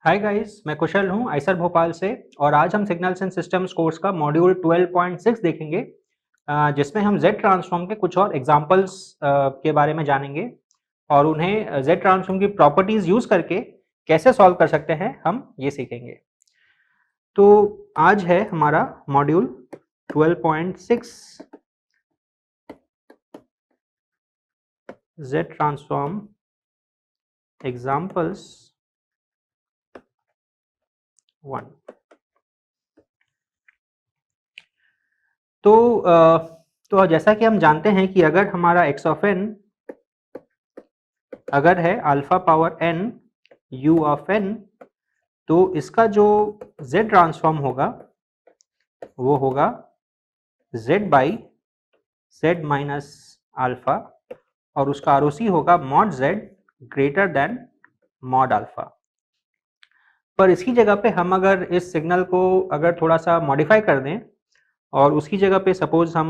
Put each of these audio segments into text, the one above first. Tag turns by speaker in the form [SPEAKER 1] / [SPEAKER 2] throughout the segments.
[SPEAKER 1] Hi guys, मैं कुशल हूँ Eicher Bhopal से और आज हम सिग्नल्स एंड सिस्टम्स कोर्स का मॉड्यूल 12.6 देखेंगे जिसमें हम Z ट्रांसफॉर्म के कुछ और एग्जांपल्स के बारे में जानेंगे और उन्हें Z ट्रांसफॉर्म की प्रॉपर्टीज यूज करके कैसे सॉल्व कर सकते हैं हम ये सीखेंगे। तो आज है हमारा मॉड्यूल 12.6 Z ट्रांसफॉर्म एग्जांपल्स 1। तो जैसा कि हम जानते हैं कि अगर हमारा x ऑफ n अगर है alpha power n u of n, तो इसका जो z ट्रांसफॉर्म होगा वो होगा z by z minus alpha और उसका आरओसी होगा mod z greater than mod alpha. पर इसकी जगह पे हम अगर इस सिग्नल को अगर थोड़ा सा मॉडिफाई कर दें और उसकी जगह पे सपोज हम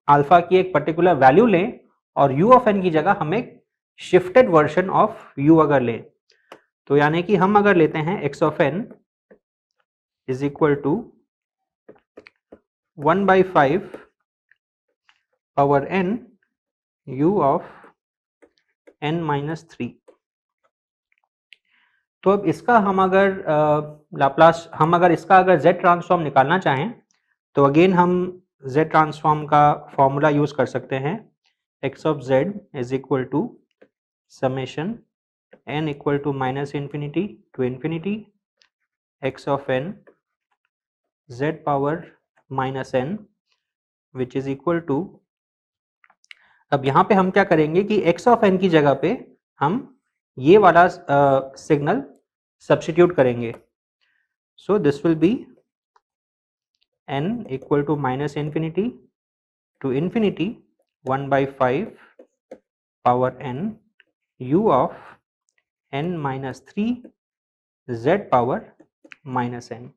[SPEAKER 1] अल्फा की एक पर्टिकुलर वैल्यू लें और u ऑफ n की जगह हम एक शिफ्टेड वर्जन ऑफ u अगर लें, तो यानी कि हम अगर लेते हैं x of n is equal to 1/5 power n u of n minus 3। तो अब इसका हम अगर लाप्लास हम अगर इसका अगर z ट्रांसफॉर्म निकालना चाहें तो अगेन हम z ट्रांसफॉर्म का फॉर्मूला यूज कर सकते हैं। x of z is equal to summation n equal to minus infinity to infinity x of n z power minus n which is equal to, अब यहाँ पे हम क्या करेंगे कि x ऑफ n की जगह पे हम ये वाला सिग्नल सब्स्टिट्यूट करेंगे। So this will be n equal to minus infinity to infinity 1/5 power n u of n minus 3 z power minus n।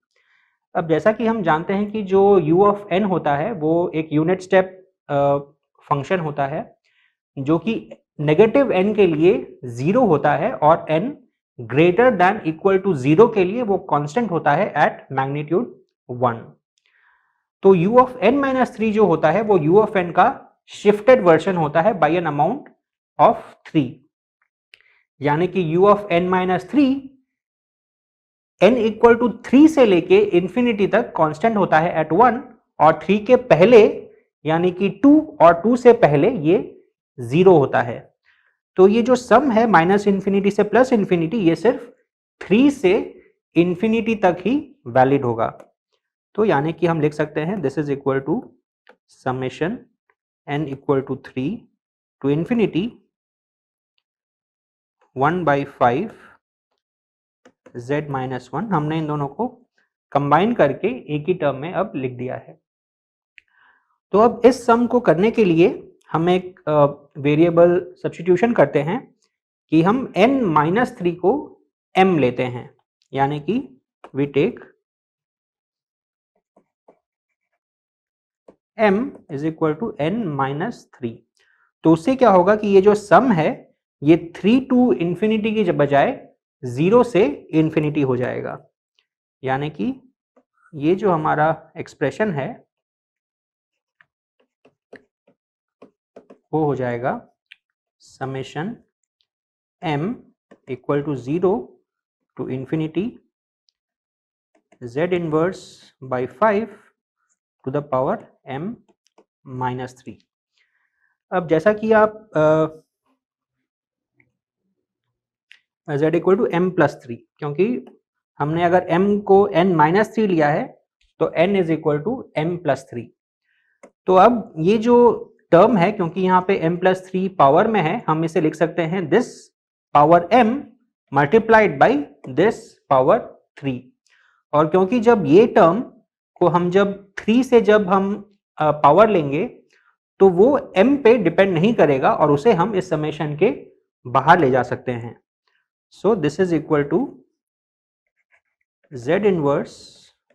[SPEAKER 1] अब जैसा कि हम जानते हैं कि जो u ऑफ n होता है वो एक यूनिट स्टेप फंक्शन होता है जो कि नेगेटिव n के लिए 0 होता है और n greater than equal to 0 के लिए वो कांस्टेंट होता है एट मैग्नीट्यूड 1। तो u ऑफ n माइनस 3 जो होता है वो u ऑफ n का शिफ्टेड वर्जन होता है बाय एन अमाउंट ऑफ 3, यानी कि u of n minus 3 n equal to 3 से लेके इंफिनिटी तक कांस्टेंट होता है एट 1 और 3 के पहले यानी कि 2 और 2 से पहले ये 0 होता है। तो ये जो सम है माइनस इन्फिनिटी से प्लस इन्फिनिटी ये सिर्फ 3 से इन्फिनिटी तक ही वैलिड होगा। तो यानी कि हम लिख सकते हैं this is equal to summation n equal to 3 to infinity 1/5 z minus 1। हमने इन दोनों को कंबाइन करके एक ही टर्म में अब लिख दिया है। तो अब इस सम को करने के लिए हम एक वेरिएबल सब्स्टिट्यूशन करते हैं कि हम n माइनस 3 को m लेते हैं, यानी कि we take m is equal to n minus 3। तो उससे क्या होगा कि ये जो सम है ये 3 टू इन्फिनिटी की बजाय 0 से इन्फिनिटी हो जाएगा, यानी कि ये जो हमारा एक्सप्रेशन है वो हो जाएगा summation m equal to 0 to infinity z inverse by 5 to the power m minus 3। अब जैसा कि आप z equal to m plus 3, क्योंकि हमने अगर m को n माइनस 3 लिया है तो n is equal to m plus 3। तो अब ये जो टर्म है क्योंकि यहाँ पे m प्लस 3 पावर में है, हम इसे लिख सकते हैं this power m multiplied by this power 3। और क्योंकि जब ये टर्म को हम जब 3 से जब हम पावर लेंगे तो वो m पे डिपेंड नहीं करेगा और उसे हम इस समेशन के बाहर ले जा सकते हैं। So this is equal to z inverse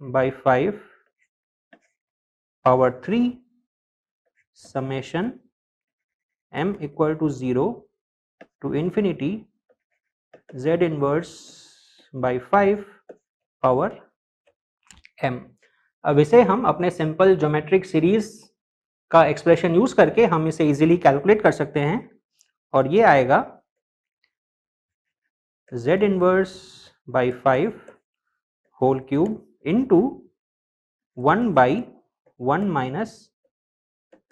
[SPEAKER 1] by 5 power 3 summation m equal to 0 to infinity z inverse by 5 power m। अब इसे हम अपने सिंपल ज्योमेट्रिक सीरीज का एक्सप्रेशन यूज करके हम इसे इजीली कैलकुलेट कर सकते हैं और ये आएगा z inverse by 5 whole cube into 1 by 1 minus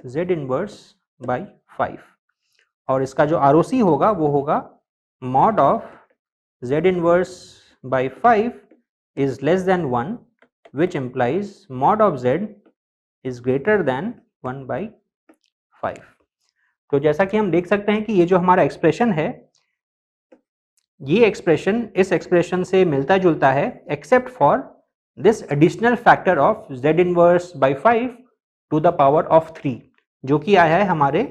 [SPEAKER 1] z inverse by 5 और इसका जो ROC होगा वो होगा mod of z inverse by 5 is less than 1 which implies mod of z is greater than 1 by 5। तो जैसा कि हम देख सकते हैं कि ये जो हमारा एक्सप्रेशन है, ये एक्सप्रेशन इस एक्सप्रेशन से मिलता जुलता है except for this additional factor of z inverse by 5 to the power of 3 जो कि आया है हमारे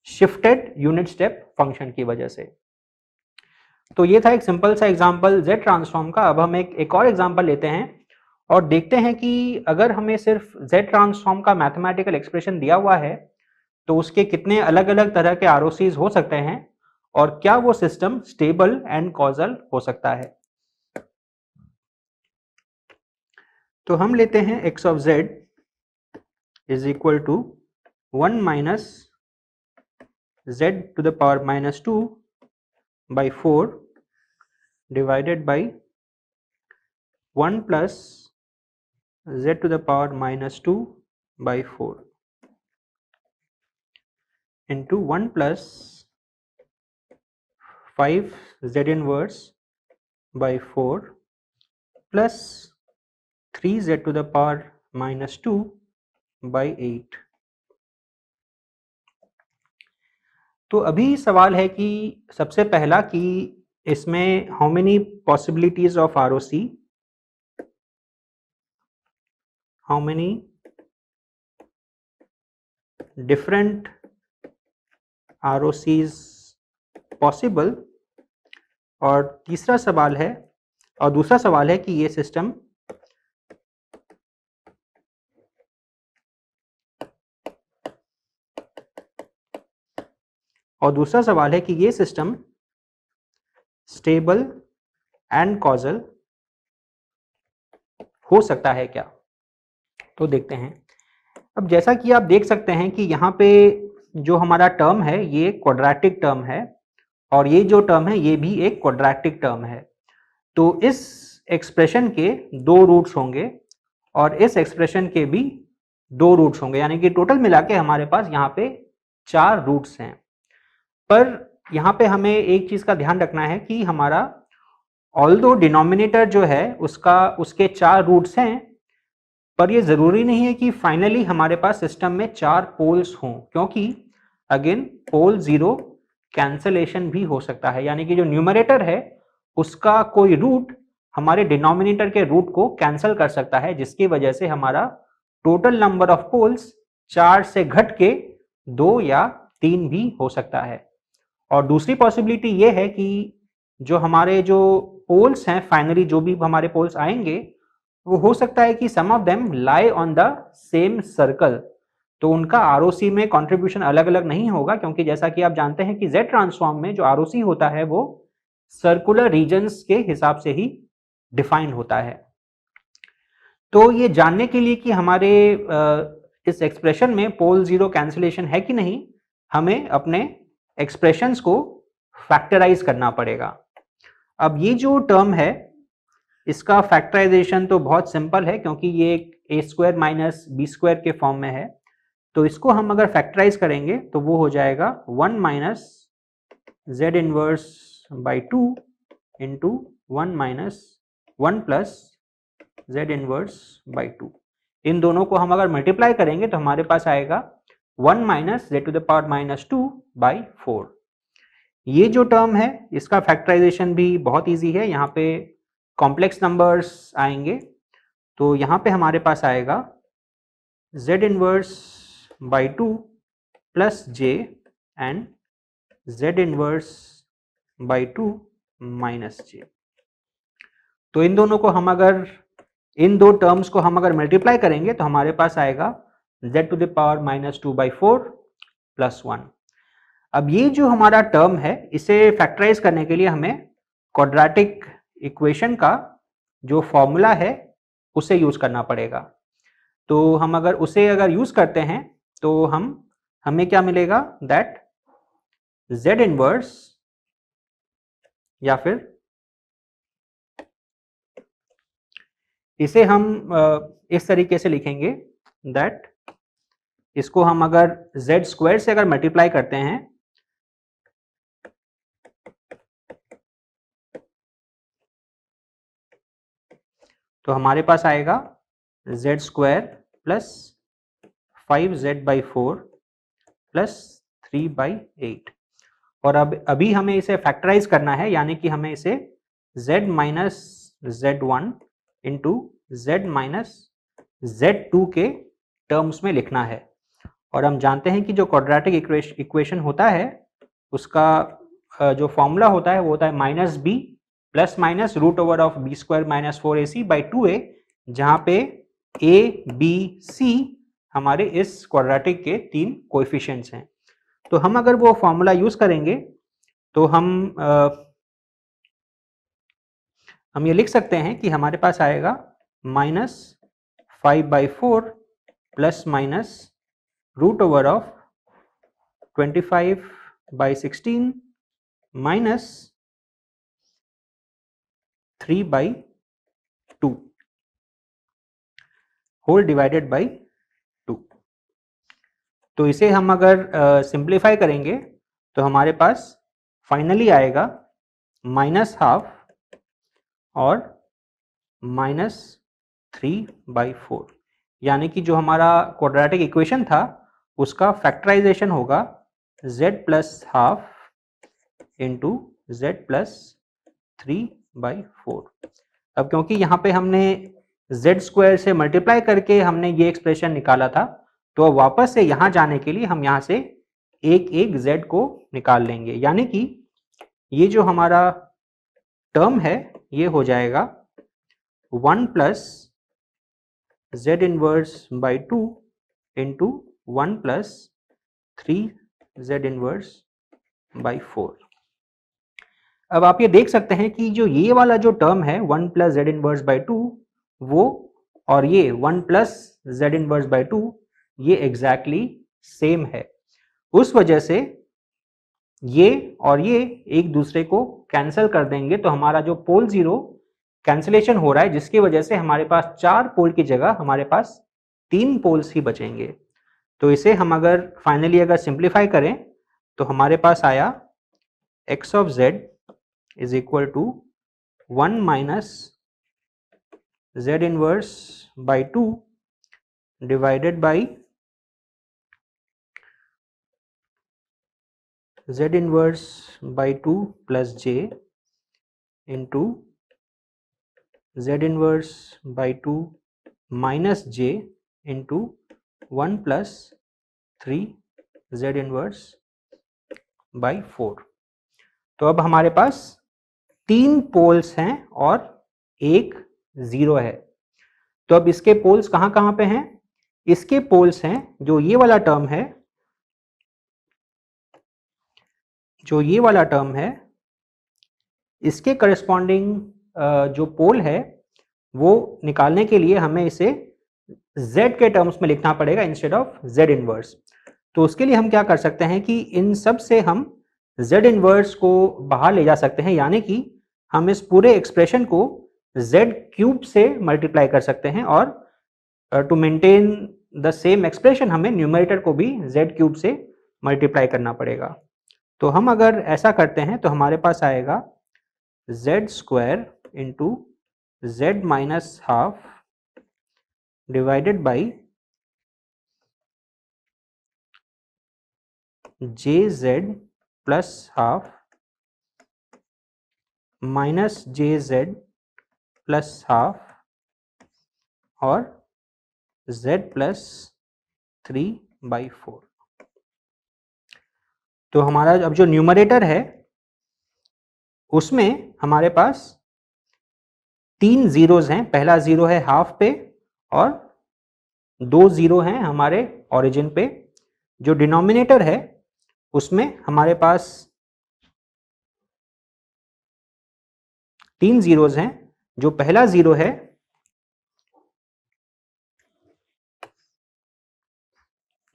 [SPEAKER 1] शिफ्टेड यूनिट स्टेप फंक्शन की वजह से। तो ये था एक सिंपल सा एग्जांपल z ट्रांसफॉर्म का। अब हम एक और एग्जांपल लेते हैं और देखते हैं कि अगर हमें सिर्फ z ट्रांसफॉर्म का मैथमेटिकल एक्सप्रेशन दिया हुआ है तो उसके कितने अलग अलग तरह के ROCs हो सकते हैं और क्या वो सिस्टम स्टेबल एंड कॉजल हो सकता है। तो हम लेते हैं x of z is equal to 1 minus z to the power minus 2 by 4 divided by 1 plus z to the power minus 2 by 4 into 1 plus 5 z inverse by 4 plus 3 z to the power minus 2 by 8। तो अभी सवाल है कि सबसे पहला कि इसमें how many possibilities of ROC, how many different ROCs possible, और तीसरा सवाल है और दूसरा सवाल है कि ये सिस्टम स्टेबल एंड कॉजल हो सकता है क्या। तो देखते हैं। अब जैसा कि आप देख सकते हैं कि यहाँ पे जो हमारा टर्म है ये क्वाड्रेटिक टर्म है और ये जो टर्म है ये भी एक क्वाड्रेटिक टर्म है। तो इस एक्सप्रेशन के 2 रूट्स होंगे और इस एक्सप्रेशन के भी 2 रूट्स होंगे, यानी कि टोटल मिला के हमारे पास यहाँ पे 4 रूट्स हैं। पर यहाँ पे हमें एक चीज का ध्यान रखना है कि हमारा ऑल्दो डिनोमिनेटर जो है उसके 4 रूट्स हैं, पर ये जरूरी नहीं है कि फाइनली हमारे पास सिस्टम में 4 पोल्स हों, क्योंकि अगेन पोल 0 कैंसलेशन भी हो सकता है, यानी कि जो न्यूमरेटर है उसका कोई रूट हमारे डिनोमिनेटर के रूट को कैंसिल कर सकता है, जिसकी वजह से हमारा टोटल नंबर ऑफ पोल्स 4 से घट के 2 या 3 भी हो सकता है। और दूसरी पॉसिबिलिटी ये है कि जो हमारे जो पोल्स हैं, फाइनली जो भी हमारे पोल्स आएंगे वो हो सकता है कि some of them lie on the same circle, तो उनका ROC में कंट्रीब्यूशन अलग अलग नहीं होगा, क्योंकि जैसा कि आप जानते हैं कि Z ट्रांसफॉर्म में जो ROC होता है वो सर्कुलर रीजन्स के हिसाब से ही डिफाइन होता है। तो ये जानने के लिए कि हमारे इस एक्सप्रेशन में पोल 0 कैंसिलेशन है कि नहीं, हमें अपने एक्सप्रेशंस को फैक्टराइज करना पड़ेगा। अब ये जो टर्म है इसका फैक्टराइजेशन तो बहुत सिंपल है, क्योंकि ये a square minus B square के फॉर्म में है। तो इसको हम अगर फैक्टराइज करेंगे तो वो हो जाएगा 1 minus z inverse by 2 into 1 minus 1 plus z inverse by 2। इन दोनों को हम अगर मल्टीप्लाई करेंगे तो हमारे पास आएगा 1 minus z to the power minus 2 by 4। ये जो टर्म है इसका फैक्टराइजेशन भी बहुत ईजी है, यहाँ पे कॉम्प्लेक्स नंबर्स आएंगे। तो यहाँ पे हमारे पास आएगा z inverse by 2 plus j and z inverse by 2 minus j। तो इन दोनों को हम अगर इन 2 टर्म्स को हम अगर मल्टीप्लाई करेंगे तो हमारे पास आएगा z to the power minus 2 by 4 plus 1। अब ये जो हमारा टर्म है इसे फैक्टराइज करने के लिए हमें क्वाड्रेटिक इक्वेशन का जो फॉर्मूला है उसे यूज करना पड़ेगा। तो हम अगर यूज करते हैं तो हमें क्या मिलेगा, दैट Z इनवर्स, या फिर इसे हम इस तरीके से लिखेंगे, दैट इसको हम अगर Z स्क्वायर से अगर मल्टीप्लाई करते हैं तो हमारे पास आएगा Z square plus 5Z/4 plus 3/8। और अब अभी हमें इसे फैक्टराइज करना है, यानी कि हमें इसे Z minus Z1 into Z minus Z2 के टर्म्स में लिखना है। और हम जानते हैं कि जो क्वाड्रेटिक इक्वेशन होता है उसका जो फॉर्मूला होता है वो होता है minus B plus minus root over of B square minus 4ac/2a, जहाँ पे a, b, c हमारे इस क्वाड्रेटिक के 3 कोएफिशिएंट्स हैं। तो हम अगर वो फॉर्मूला यूज करेंगे तो हम ये लिख सकते हैं कि हमारे पास आएगा -5/4 plus minus root over of 25/16 minus 3/2 whole divided by 2। तो इसे हम अगर सिंप्लीफाई करेंगे तो हमारे पास फाइनली आएगा -12 और -3/4, यानी कि जो हमारा क्वाड्रेटिक इक्वेशन था उसका फैक्टराइजेशन होगा z plus half into z plus 3/4। अब क्योंकि यहाँ पे हमने z स्क्वायर से मल्टीप्लाई करके हमने ये एक्सप्रेशन निकाला था, तो अब वापस से यहाँ जाने के लिए हम यहाँ से एक एक z को निकाल लेंगे, यानी कि ये जो हमारा टर्म है ये हो जाएगा 1 plus Z inverse by 2 into 1 plus 3Z inverse by 4। अब आप ये देख सकते हैं कि जो ये वाला जो टर्म है 1 प्लस Z इनवर्स बाई 2 वो और ये 1 प्लस Z इनवर्स बाई 2 ये एग्जैक्टली सेम है। उस वजह से ये और ये एक दूसरे को कैंसिल कर देंगे, तो हमारा जो पोल जीरो कैंसिलेशन हो रहा है जिसकी वजह से हमारे पास 4 पोल की जगह हमारे पास 3 पोल्स ही बचेंगे। तो इसे हम अगर फाइनली अगर सिंप्लीफाई करें तो हमारे पास आया x of z is equal to 1 minus z inverse by 2 divided by z inverse by 2 plus j into z inverse by 2 minus j into 1 plus 3 z inverse by 4। तो अब हमारे पास 3 पोल्स हैं और एक जीरो है। तो अब इसके पोल्स कहाँ कहाँ पे हैं? इसके पोल्स हैं जो ये वाला टर्म है, इसके करस्पॉन्डिंग जो पोल है वो निकालने के लिए हमें इसे z के टर्म्स में लिखना पड़ेगा इंस्टेड ऑफ z इनवर्स। तो उसके लिए हम क्या कर सकते हैं कि इन सब से हम z इनवर्स को बाहर ले जा सकते हैं, यानी कि हम इस पूरे एक्सप्रेशन को z क्यूब से मल्टीप्लाई कर सकते हैं और to maintain the same expression हमें न्यूमरेटर को भी z क्यूब से मल्टीप्लाई करना पड़ेगा। तो हम अगर ऐसा करते हैं तो हमारे पास आएगा z square into z minus half divided by jz plus half minus jz plus half और z प्लस 3/4। तो हमारा अब जो न्यूमरेटर है उसमें हमारे पास 3 जीरोज हैं। पहला जीरो है हाफ पे और 2 जीरो हैं हमारे ओरिजिन पे। जो डिनोमिनेटर है उसमें हमारे पास 3 जीरोज हैं, जो पहला जीरो है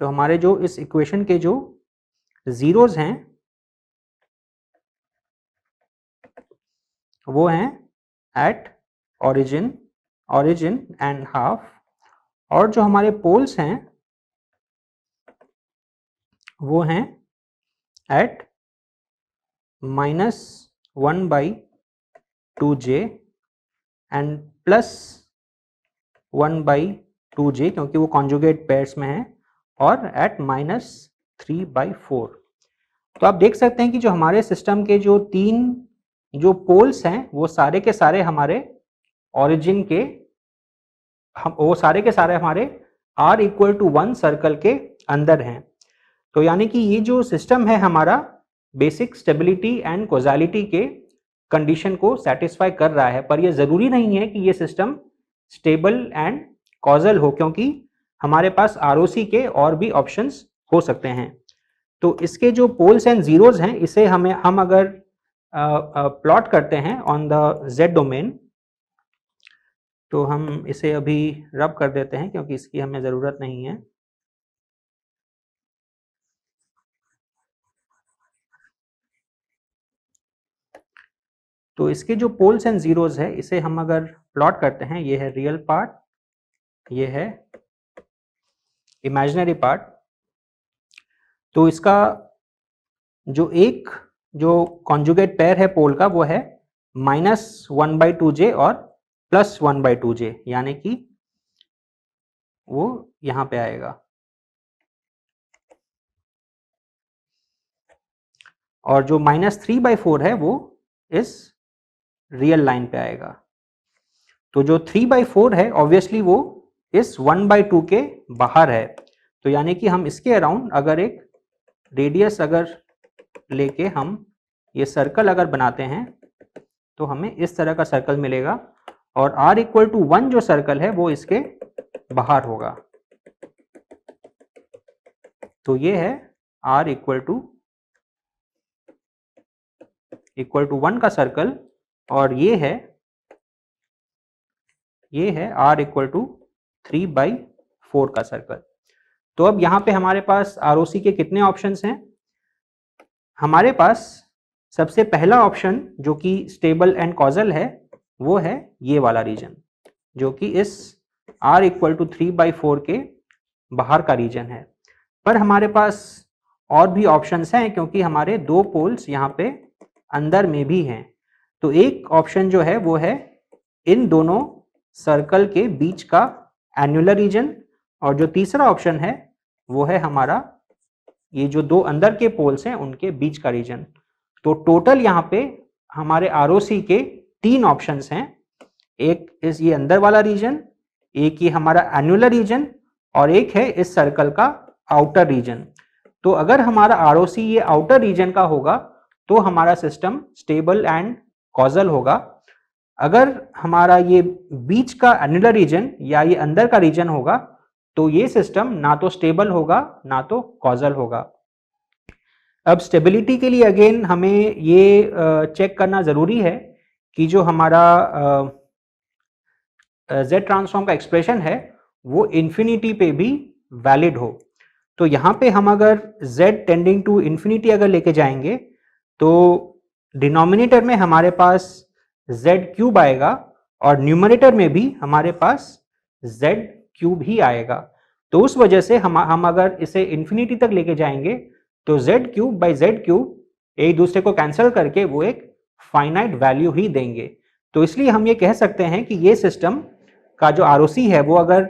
[SPEAKER 1] तो हमारे जो इस इक्वेशन के जो जीरोज हैं वो हैं एट ओरिजिन एंड हाफ, और जो हमारे पोल्स हैं वो हैं एट -1/2j एंड +1/2j क्योंकि वो कॉन्जुगेट पेयर्स में है, और एट -3/4। तो आप देख सकते हैं कि जो हमारे सिस्टम के जो तीन जो पोल्स हैं वो सारे के सारे हमारे ओरिजिन के हमारे r=1 सर्कल के अंदर हैं। तो यानी कि ये जो सिस्टम है हमारा बेसिक स्टेबिलिटी एंड कॉजालिटी के कंडीशन को सेटिस्फाई कर रहा है, पर ये ज़रूरी नहीं है कि ये सिस्टम स्टेबल एंड कॉजल हो, क्योंकि हमारे पास ROC के और भी ऑप्शंस हो सकते हैं। तो इसके जो पोल्स एंड जीरोज हैं इसे हम अगर प्लॉट करते हैं ऑन द Z डोमेन, तो हम इसे अभी रब कर देते हैं क्योंकि इसकी हमें ज़रूरत नहीं है। तो इसके जो पोल्स एंड जीरोज है इसे हम अगर प्लॉट करते हैं, ये है रियल पार्ट, ये है इमेजिनरी पार्ट। तो इसका जो कॉन्जुगेट पेयर है पोल का वो है -1/2j और +1/2j, यानी कि वो यहां पे आएगा, और जो -3/4 है वो इस रियल लाइन पे आएगा। तो जो 3/4 है ऑब्वियसली वो इस 1/2 के बाहर है। तो यानी कि हम इसके अराउंड अगर एक रेडियस अगर लेके हम ये सर्कल अगर बनाते हैं तो हमें इस तरह का सर्कल मिलेगा, और r=1 जो सर्कल है वो इसके बाहर होगा। तो ये है r=1 का सर्कल, और ये है r=3/4 का सर्कल। तो अब यहाँ पे हमारे पास ROC के कितने ऑप्शंस हैं? हमारे पास सबसे पहला ऑप्शन जो कि स्टेबल एंड कॉजल है वो है ये वाला रीजन, जो कि इस r=3/4 के बाहर का रीजन है। पर हमारे पास और भी ऑप्शंस हैं क्योंकि हमारे दो पोल्स यहाँ पे अंदर में भी हैं। तो एक ऑप्शन जो है वो है इन दोनों सर्कल के बीच का एन्युलर रीजन, और जो तीसरा ऑप्शन है वो है हमारा ये जो दो अंदर के पोल्स हैं उनके बीच का रीजन। तो टोटल यहाँ पे हमारे ROC के 3 ऑप्शंस हैं, एक इस ये अंदर वाला रीजन, एक ये हमारा एन्युलर रीजन, और एक है इस सर्कल का आउटर रीजन। तो अगर हमारा ROC ये आउटर रीजन का होगा तो हमारा सिस्टम स्टेबल एंड कॉजल होगा। अगर हमारा ये बीच का एन्युलर रीजन या ये अंदर का रीजन होगा तो ये सिस्टम ना तो स्टेबल होगा ना तो कॉजल होगा। अब स्टेबिलिटी के लिए अगेन हमें ये चेक करना ज़रूरी है कि जो हमारा Z ट्रांसफॉर्म का एक्सप्रेशन है वो इन्फिनिटी पे भी वैलिड हो। तो यहाँ पे हम अगर Z टेंडिंग टू इन्फिनिटी अगर लेके जाएंगे तो डिनोमिनेटर में हमारे पास Z³ आएगा और न्यूमरेटर में भी हमारे पास Z³ ही आएगा। तो उस वजह से हम अगर इसे इन्फिनिटी तक लेके जाएंगे तो Z³ एक दूसरे को कैंसिल करके वो एक फाइनाइट वैल्यू ही देंगे। तो इसलिए हम ये कह सकते हैं कि ये सिस्टम का जो ROC है वो अगर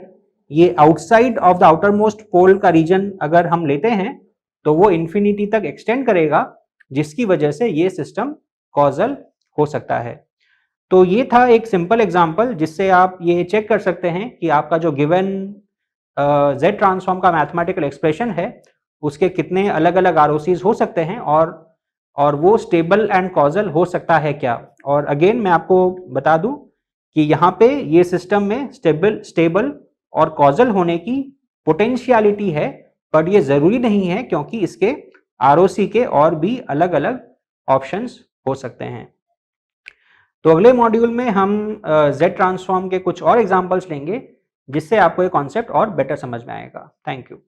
[SPEAKER 1] ये outside of the outer most pole का रीजन अगर हम लेते हैं तो वो इन्फिनिटी तक एक्सटेंड करेगा, जिसकी वजह से ये सिस्टम कॉजल हो सकता है। तो ये था एक सिंपल एग्जांपल जिससे आप ये चेक कर सकते हैं कि आपका जो गिवन Z ट्रांसफॉर्म का मैथमेटिकल एक्सप्रेशन है उसके कितने अलग अलग ROCs हो सकते हैं और वो स्टेबल एंड कॉजल हो सकता है क्या। और अगेन मैं आपको बता दूं कि यहाँ पे ये सिस्टम में स्टेबल और कॉजल होने की पोटेंशियलिटी है, पर ये जरूरी नहीं है क्योंकि इसके ROC के और भी अलग अलग ऑप्शंस हो सकते हैं। तो अगले मॉड्यूल में हम जेड ट्रांसफॉर्म के कुछ और एग्जांपल्स लेंगे जिससे आपको ये कॉन्सेप्ट और बेटर समझ में आएगा। Thank you.